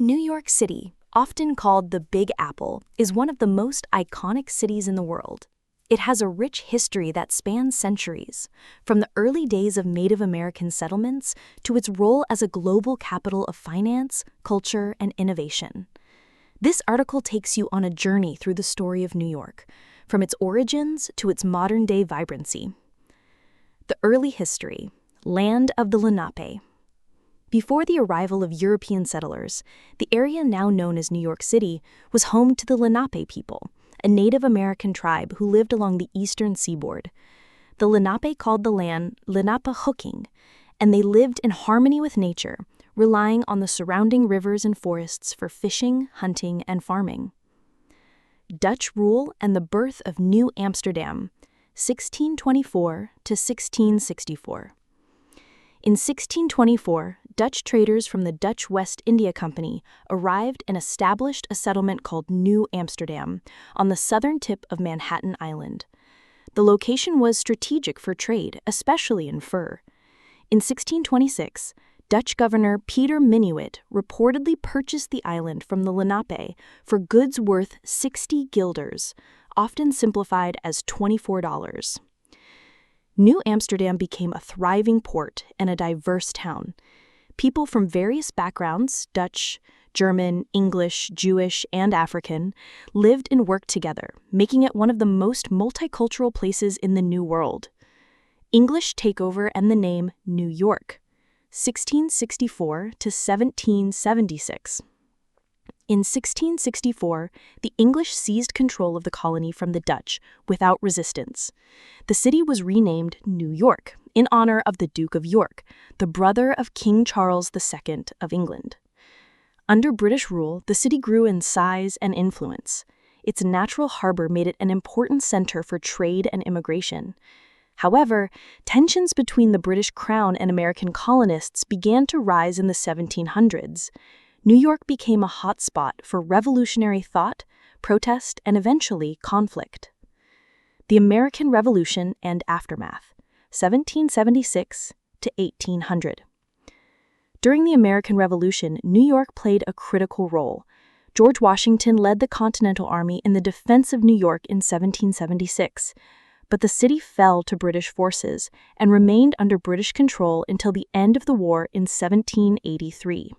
New York City, often called the Big Apple, is one of the most iconic cities in the world. It has a rich history that spans centuries, from the early days of Native American settlements to its role as a global capital of finance, culture, and innovation. This article takes you on a journey through the story of New York, from its origins to its modern-day vibrancy. The early history, land of the Lenape. Before the arrival of European settlers, the area now known as New York City was home to the Lenape people, a Native American tribe who lived along the eastern seaboard. The Lenape called the land Lenapehoking, and they lived in harmony with nature, relying on the surrounding rivers and forests for fishing, hunting, and farming. Dutch rule and the birth of New Amsterdam, 1624 to 1664. In 1624, Dutch traders from the Dutch West India Company arrived and established a settlement called New Amsterdam on the southern tip of Manhattan Island. The location was strategic for trade, especially in fur. In 1626, Dutch Governor Peter Minuit reportedly purchased the island from the Lenape for goods worth 60 guilders, often simplified as $24. New Amsterdam became a thriving port and a diverse town. People from various backgrounds, Dutch, German, English, Jewish, and African, lived and worked together, making it one of the most multicultural places in the New World. English takeover and the name New York, 1664 to 1776. In 1664, the English seized control of the colony from the Dutch without resistance. The city was renamed New York in honor of the Duke of York, the brother of King Charles II of England. Under British rule, the city grew in size and influence. Its natural harbor made it an important center for trade and immigration. However, tensions between the British Crown and American colonists began to rise in the 1700s. New York became a hotspot for revolutionary thought, protest, and eventually conflict. The American Revolution and aftermath, 1776 to 1800. During the American Revolution, New York played a critical role. George Washington led the Continental Army in the defense of New York in 1776, but the city fell to British forces and remained under British control until the end of the war in 1783.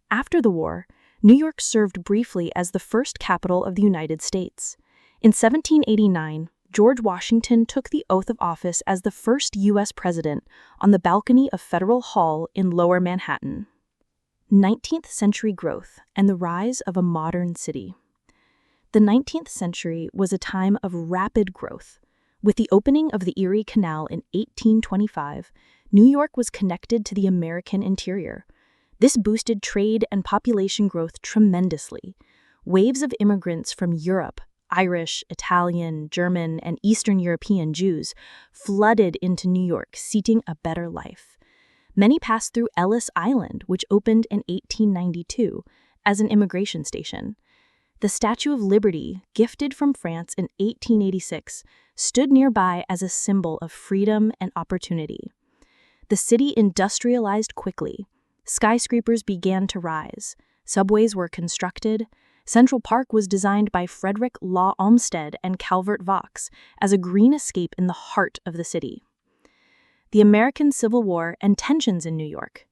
After the war, New York served briefly as the first capital of the United States. In 1789, George Washington took the oath of office as the first U.S. president on the balcony of Federal Hall in Lower Manhattan. 19th century growth and the rise of a modern city. The 19th century was a time of rapid growth. With the opening of the Erie Canal in 1825, New York was connected to the American interior. This boosted trade and population growth tremendously. Waves of immigrants from Europe, Irish, Italian, German, and Eastern European Jews flooded into New York, seeking a better life. Many passed through Ellis Island, which opened in 1892 as an immigration station. The Statue of Liberty, gifted from France in 1886, stood nearby as a symbol of freedom and opportunity. The city industrialized quickly. Skyscrapers began to rise, subways were constructed, Central Park was designed by Frederick Law Olmsted and Calvert Vaux as a green escape in the heart of the city. The American Civil War and tensions in New York.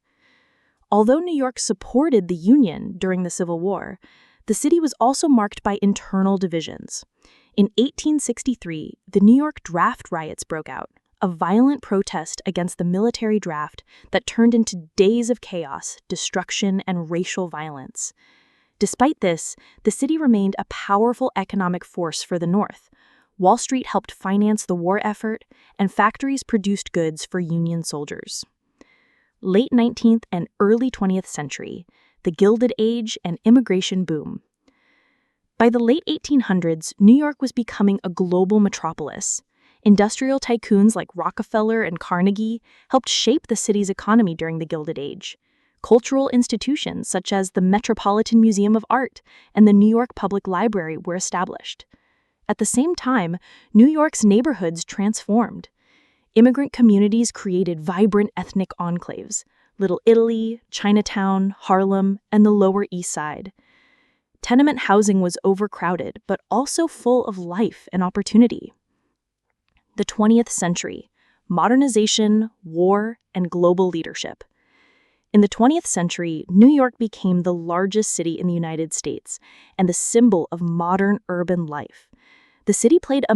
Although New York supported the Union during the Civil War, the city was also marked by internal divisions. In 1863, the New York draft riots broke out, a violent protest against the military draft that turned into days of chaos, destruction, and racial violence. Despite this, the city remained a powerful economic force for the North. Wall Street helped finance the war effort, and factories produced goods for Union soldiers. Late 19th and early 20th century, the Gilded Age and immigration boom. By the late 1800s, New York was becoming a global metropolis. Industrial tycoons like Rockefeller and Carnegie helped shape the city's economy during the Gilded Age. Cultural institutions such as the Metropolitan Museum of Art and the New York Public Library were established. At the same time, New York's neighborhoods transformed. Immigrant communities created vibrant ethnic enclaves. Little Italy, Chinatown, Harlem, and the Lower East Side. Tenement housing was overcrowded, but also full of life and opportunity. The 20th century: modernization, war, and global leadership. In the 20th century, New York became the largest city in the United States and the symbol of modern urban life. The city played a